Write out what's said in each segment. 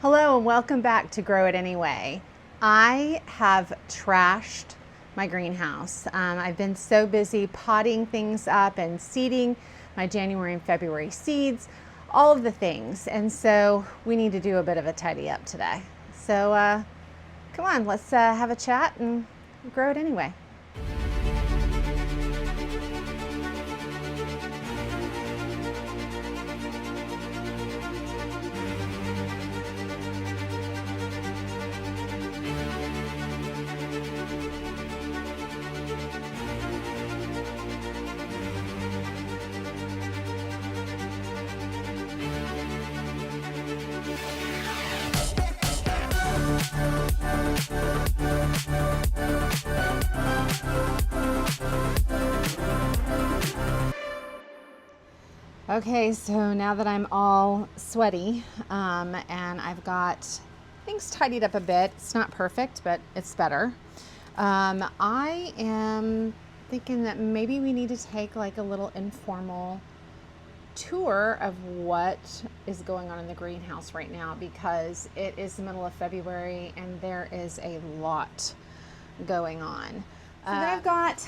Hello and welcome back to Grow It Anyway. I have trashed my greenhouse. I've been so busy potting things up and seeding my January and February seeds, all of the things. And so we need to do a bit of a tidy up today. So come on, let's have a chat and grow it anyway. Okay, so now that I'm all sweaty and I've got things tidied up a bit, it's not perfect, but it's better. I am thinking that maybe we need to take like a little informal tour of what is going on in the greenhouse right now, because it is the middle of February and there is a lot going on. So then I've got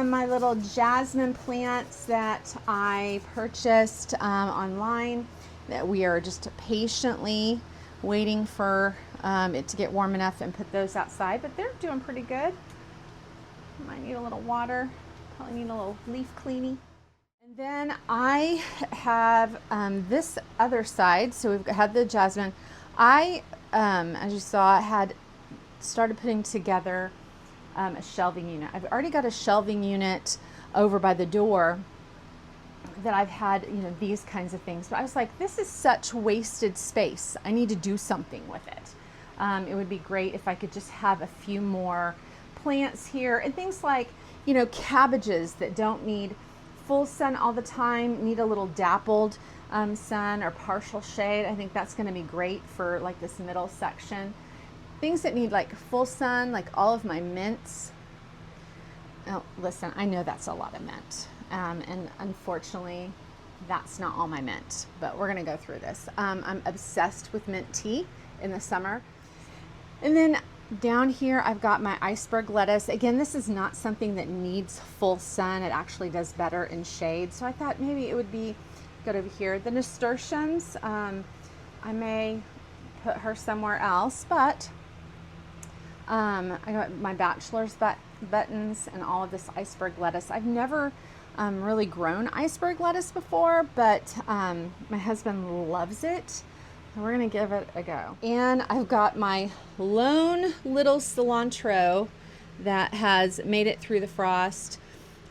my little jasmine plants that I purchased online that we are just patiently waiting for it to get warm enough and put those outside, but they're doing pretty good. Might need a little water, probably need a little leaf cleaning. And then I have this other side, so we've had the jasmine. I, as you saw, had started putting together a shelving unit. I've already got a shelving unit over by the door that I've had, these kinds of things. But I was like, this is such wasted space. I need to do something with it. It would be great if I could just have a few more plants here and things like, cabbages that don't need full sun all the time, need a little dappled sun or partial shade. I think that's going to be great for like this middle section. Things that need like full sun, like all of my mints. Oh, listen, I know that's a lot of mint. And unfortunately, that's not all my mint, but we're going to go through this. I'm obsessed with mint tea in the summer. And then down here, I've got my iceberg lettuce. Again, this is not something that needs full sun. It actually does better in shade. So I thought maybe it would be good over here. The nasturtiums, I may put her somewhere else, but I got my bachelor's buttons and all of this iceberg lettuce. I've never really grown iceberg lettuce before, but my husband loves it. So we're gonna give it a go. And I've got my lone little cilantro that has made it through the frost.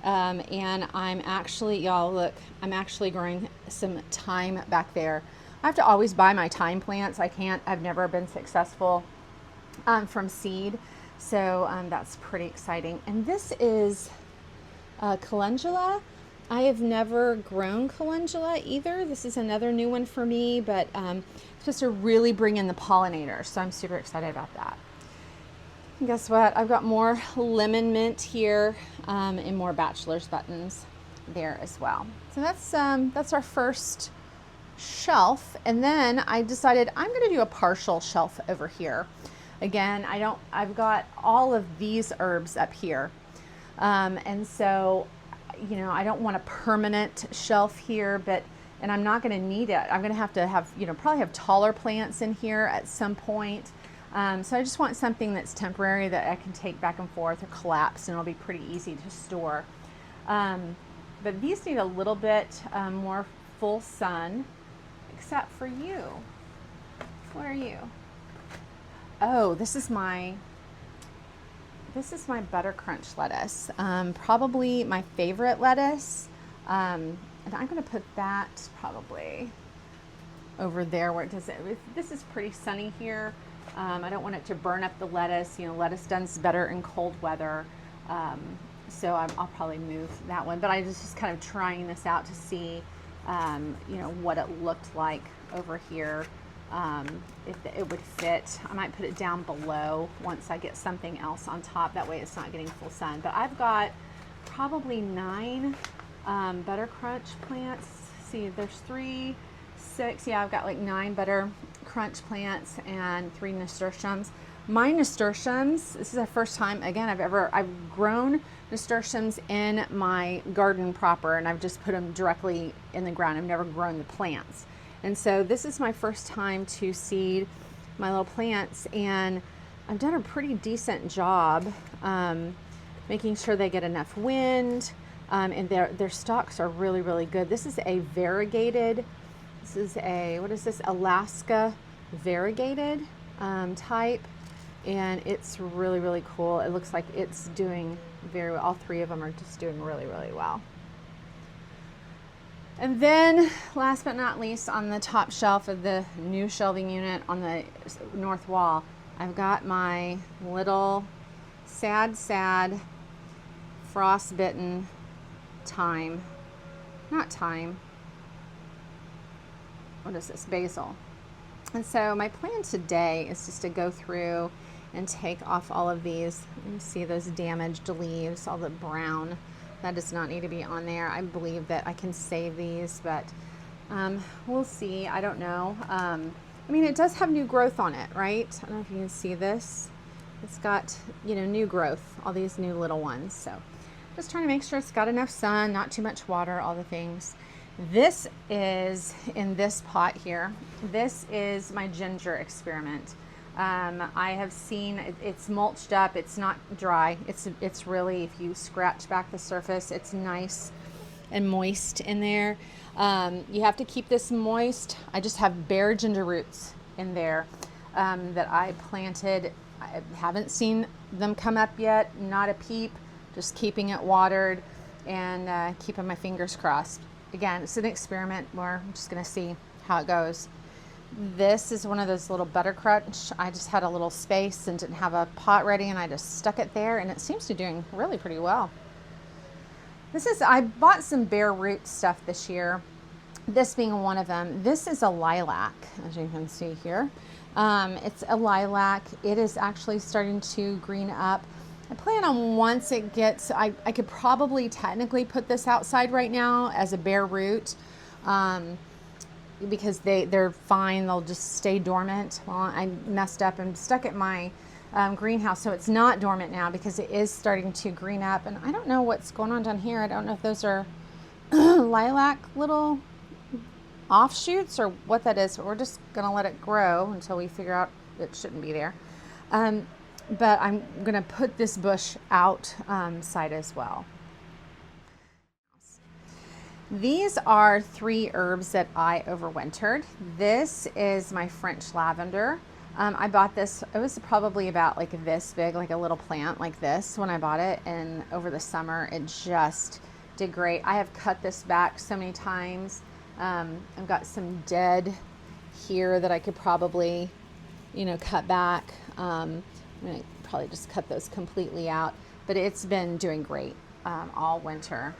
And I'm actually, y'all look, I'm actually growing some thyme back there. I have to always buy my thyme plants. I've never been successful from seed. So that's pretty exciting. And this is calendula. I have never grown calendula either. This is another new one for me, but it's supposed to really bring in the pollinators. So I'm super excited about that. And guess what? I've got more lemon mint here and more bachelor's buttons there as well. So that's our first shelf. And then I decided I'm going to do a partial shelf over here. Again, I've got all of these herbs up here. And so, I don't want a permanent shelf here, and I'm not going to need it. I'm going to have probably have taller plants in here at some point. So I just want something that's temporary that I can take back and forth or collapse, and it'll be pretty easy to store. But these need a little bit more full sun, except for you. Where are you? Oh, this is my butter crunch lettuce. Probably my favorite lettuce. And I'm going to put that probably over there where it does it. This is pretty sunny here. I don't want it to burn up the lettuce. Lettuce does better in cold weather. So I'll probably move that one. But I was just kind of trying this out to see, what it looked like over here. If it would fit. I might put it down below once I get something else on top. That way it's not getting full sun. But I've got probably 9 butter crunch plants. See, there's 3, 6. Yeah, I've got like 9 butter crunch plants and 3 nasturtiums. My nasturtiums, this is the first time, again, I've grown nasturtiums in my garden proper, and I've just put them directly in the ground. I've never grown the plants. And so this is my first time to seed my little plants, and I've done a pretty decent job making sure they get enough wind, and their stalks are really, really good. This is a variegated, what is this, Alaska variegated type, and it's really, really cool. It looks like it's doing very well. All 3 of them are just doing really, really well. And then last but not least, on the top shelf of the new shelving unit on the north wall, I've got my little sad frostbitten what is this, basil. And so my plan today is just to go through and take off all of these. You see those damaged leaves, all the brown. That does not need to be on there. I believe that I can save these, but we'll see. I don't know. I mean, it does have new growth on it, right? I don't know if you can see this. It's got, new growth, all these new little ones. So just trying to make sure it's got enough sun, not too much water, all the things. This is in this pot here. This is my ginger experiment. I have seen it's mulched up. It's not dry. It's really, if you scratch back the surface, it's nice and moist in there. You have to keep this moist. I just have bare ginger roots in there that I planted. I haven't seen them come up yet. Not a peep. Just keeping it watered and keeping my fingers crossed. Again, it's an experiment where I'm just going to see how it goes. This is one of those little buttercrunch. I just had a little space and didn't have a pot ready, and I just stuck it there, and it seems to be doing really pretty well. I bought some bare root stuff this year, this being one of them. This is a lilac, as you can see here. It's a lilac. It is actually starting to green up. I plan on once it gets, I could probably technically put this outside right now as a bare root, because they're fine. They'll just stay dormant. Well, I messed up and stuck it in my greenhouse, so it's not dormant now because it is starting to green up. And I don't know what's going on down here. I don't know if those are lilac little offshoots or what that is, but we're just gonna let it grow until we figure out it shouldn't be there. But I'm gonna put this bush outside as well. These are 3 herbs that I overwintered. This is my French lavender. I bought this, it was probably about like this big, like a little plant like this when I bought it, and over the summer it just did great. I have cut this back so many times. I've got some dead here that I could probably, cut back. I'm gonna probably just cut those completely out, but it's been doing great all winter.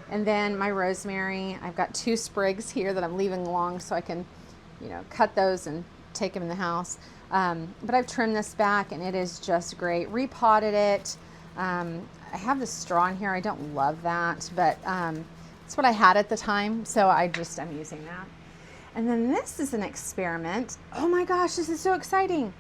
And then my rosemary, I've got 2 sprigs here that I'm leaving long so I can, cut those and take them in the house. But I've trimmed this back and it is just great. Repotted it. I have the straw in here. I don't love that, but it's what I had at the time, so I'm using that. And then this is an experiment. Oh my gosh, this is so exciting.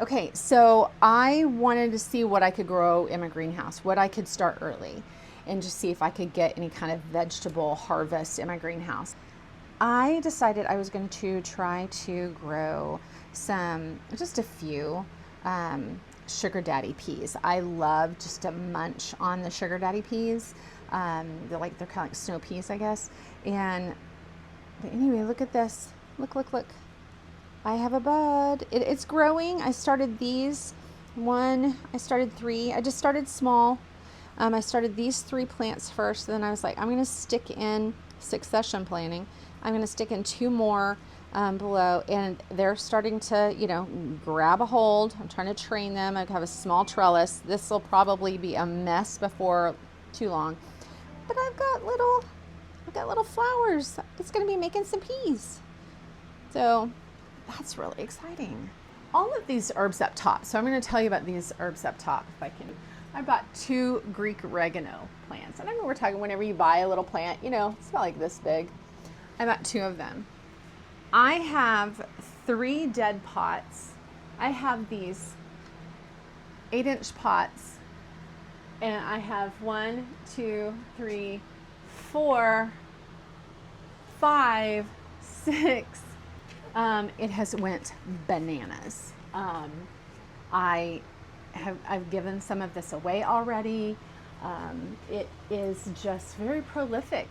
Okay, so I wanted to see what I could grow in my greenhouse, what I could start early, and just see if I could get any kind of vegetable harvest in my greenhouse. I decided I was going to try to grow just a few sugar daddy peas. I love just to munch on the sugar daddy peas. They're kind of like snow peas, I guess. But anyway, look at this. Look. I have a bud. It's growing. I started these. I started 3. I just started small. I started these 3 plants first. Then I was like, I'm going to stick in succession planting. I'm going to stick in 2 more below, and they're starting to, grab a hold. I'm trying to train them. I have a small trellis. This will probably be a mess before too long. But I've got little flowers. It's going to be making some peas. So that's really exciting. All of these herbs up top. So I'm going to tell you about these herbs up top if I can. I bought 2 Greek oregano plants. And I know we're talking whenever you buy a little plant, it's about like this big. I bought 2 of them. I have 3 dead pots. I have these 8-inch pots, and I have 1, 2, 3, 4, 5, 6. It has went bananas. I've given some of this away already. It is just very prolific.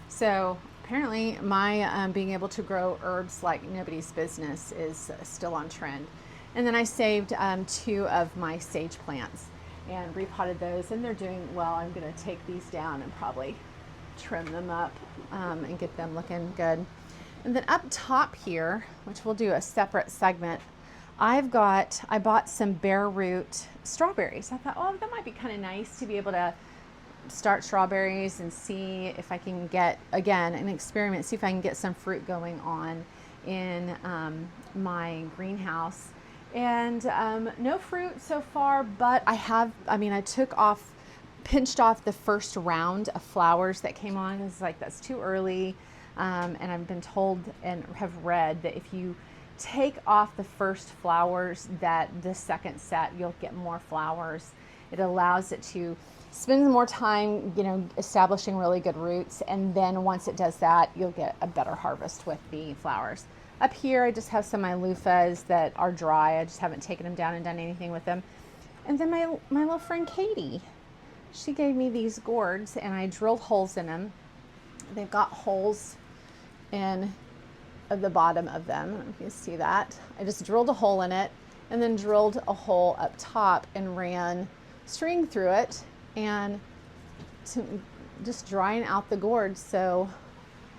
So apparently my being able to grow herbs like nobody's business is still on trend. And then I saved 2 of my sage plants and repotted those, and they're doing well. I'm going to take these down and probably trim them up and get them looking good. And then up top here, which we'll do a separate segment, I bought some bare root strawberries. I thought, oh, that might be kind of nice to be able to start strawberries and see if I can get, again, an experiment, see if I can get some fruit going on in my greenhouse. And no fruit so far, but I pinched off the first round of flowers that came on. It's like, that's too early. And I've been told and have read that if you take off the first flowers, that the second set, you'll get more flowers. It allows it to spend more time, establishing really good roots. And then once it does that, you'll get a better harvest with the flowers. Up here, I just have some of my loofahs that are dry. I just haven't taken them down and done anything with them. And then my little friend Katie, she gave me these gourds, and I drilled holes in them. They've got holes in the bottom of them. I don't know if you see that. I just drilled a hole in it and then drilled a hole up top and ran string through it, and just drying out the gourds so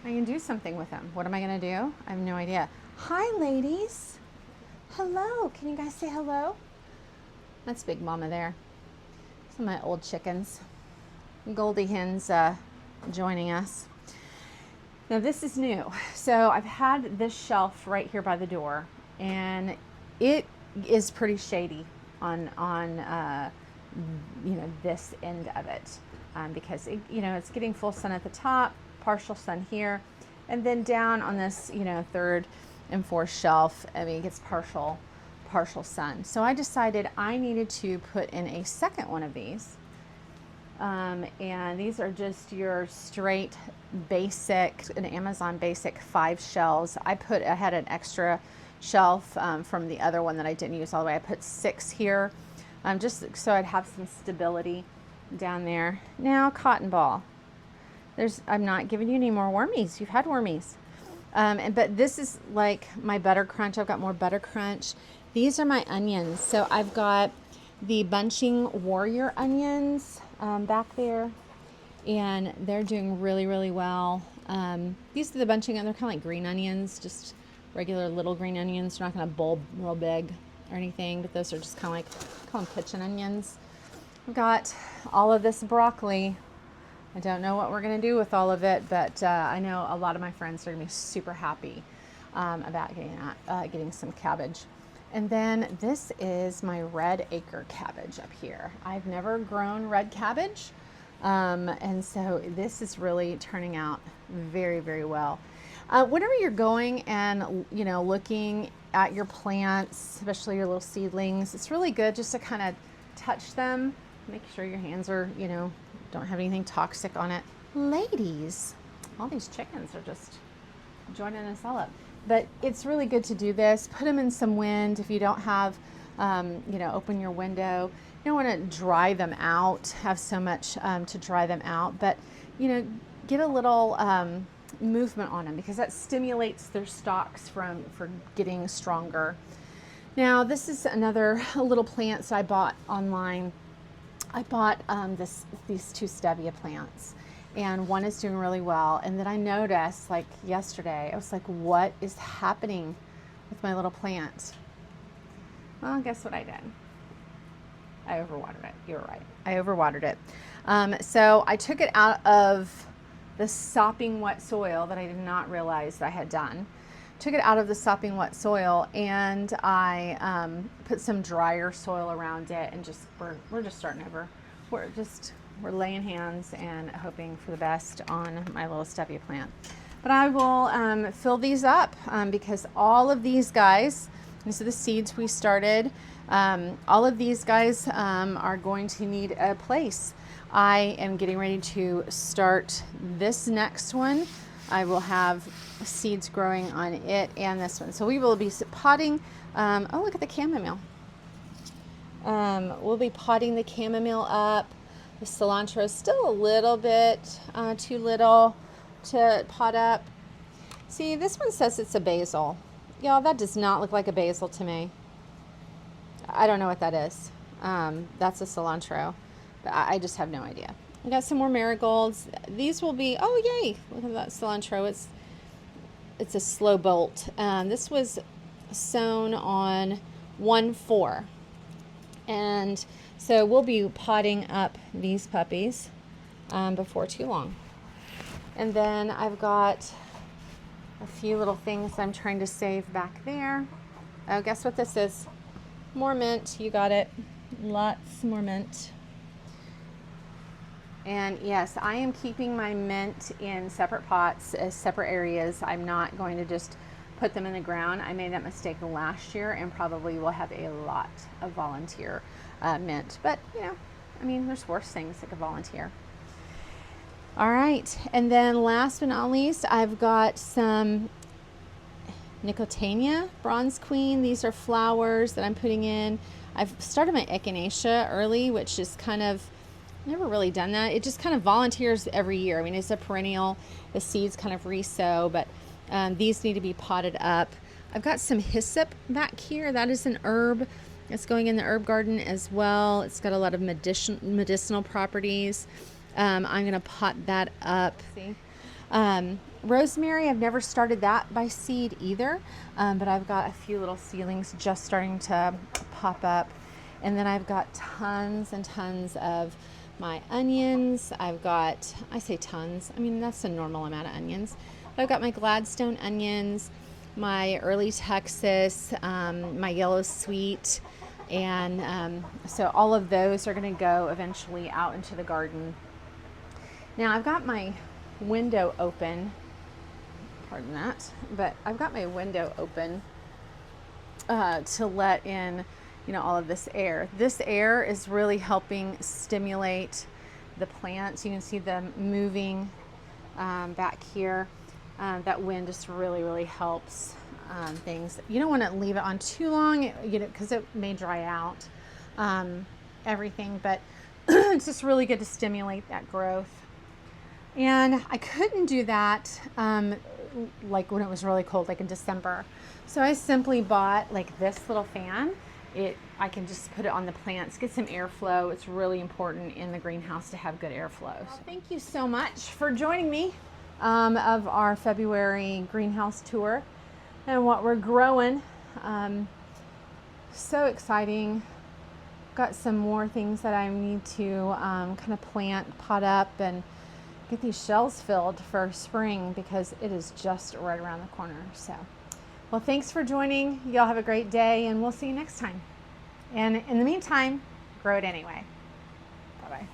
I can do something with them. What am I going to do? I have no idea. Hi, ladies. Hello. Can you guys say hello? That's Big Mama there. Some of my old chickens. Goldie hens joining us. Now this is new. So I've had this shelf right here by the door, and it is pretty shady on this end of it, because it's getting full sun at the top, partial sun here, and then down on this 3rd and 4th shelf, it gets partial sun. So I decided I needed to put in a second one of these. And these are just your straight basic, an Amazon basic 5 shelves. I had an extra shelf from the other one that I didn't use all the way. I put 6 here, just so I'd have some stability down there. Now, cotton ball. I'm not giving you any more wormies. You've had wormies. But this is like my butter crunch. I've got more butter crunch. These are my onions. So I've got the bunching warrior onions back there, and they're doing really, really well. These are the bunching, and they're kind of like green onions, just regular little green onions. They're not going to bulb real big or anything, but those are just kind of like, call them kitchen onions. I've got all of this broccoli. I don't know what we're going to do with all of it, but I know a lot of my friends are going to be super happy about getting some cabbage. And then this is my red acre cabbage up here. I've never grown red cabbage, and so this is really turning out very, very well. Whenever you're going and looking at your plants, especially your little seedlings, it's really good just to kind of touch them, make sure your hands are don't have anything toxic on it. Ladies, all these chickens are just joining us all up. But it's really good to do this. Put them in some wind. If you don't have, open your window. You don't want to dry them out, have so much to dry them out. But, get a little movement on them, because that stimulates their stalks for getting stronger. Now, this is another little plants I bought online. I bought these 2 stevia plants, and one is doing really well. And then I noticed, like yesterday, I was like, what is happening with my little plant? Well, guess what I did? I overwatered it. You're right. I overwatered it. So I took it out of the sopping wet soil that I did not realize I had done. Took it out of the sopping wet soil, and I put some drier soil around it, and we're just starting over. We're laying hands and hoping for the best on my little stevia plant. But I will fill these up because all of these guys, these are the seeds we started. All of these guys are going to need a place. I am getting ready to start this next one. I will have seeds growing on it and this one. So we will be potting. Oh, look at the chamomile. We'll be potting the chamomile up. The cilantro is still a little bit too little to pot up. See, this one says it's a basil. Y'all, that does not look like a basil to me. I don't know what that is. That's a cilantro, but I just have no idea. We got some more marigolds. These will be, oh yay, look at that cilantro. It's a slow bolt. This was sown on 1/4. And so we'll be potting up these puppies before too long. And then I've got a few little things I'm trying to save back there. Oh, guess what this is? More mint. You got it. Lots more mint. And yes, I am keeping my mint in separate pots, separate areas. I'm not going to just put them in the ground. I made that mistake last year and probably will have a lot of volunteer mint. But, you know, I mean, there's worse things that could volunteer. All right. And then last but not least, I've got some Nicotiana Bronze Queen. These are flowers that I'm putting in. I've started my echinacea early, which is kind of, never really done that. It just kind of volunteers every year. I mean, it's a perennial. The seeds kind of re-sow, but these need to be potted up. I've got some hyssop back here. That is an herb. It's going in the herb garden as well. It's got a lot of medicinal properties. I'm going to pot that up. See? Rosemary, I've never started that by seed either, but I've got a few little seedlings just starting to pop up. And then I've got tons and tons of my onions. I've got, I say tons, I mean, that's a normal amount of onions. But I've got my Gladstone onions, my early Texas, my yellow sweet, and so all of those are going to go eventually out into the garden. Now I've got my window open, pardon that, but I've got my window open to let in, you know, all of this air. This air is really helping stimulate the plants. You can see them moving back here. That wind just really helps things. You don't want to leave it on too long, you know, because it may dry out everything, but it's just really good to stimulate that growth. And I couldn't do that like when it was really cold, like in December. So I simply bought like this little fan. I can just put it on the plants, get some airflow. It's really important in the greenhouse to have good airflow. Well, thank you so much for joining me of our February greenhouse tour and what we're growing. So exciting. Got some more things that I need to kind of plant, pot up, and get these shells filled for spring because it is just right around the corner. So, well, thanks for joining. Y'all have a great day, and we'll see you next time. And in the meantime, grow it anyway. Bye-bye.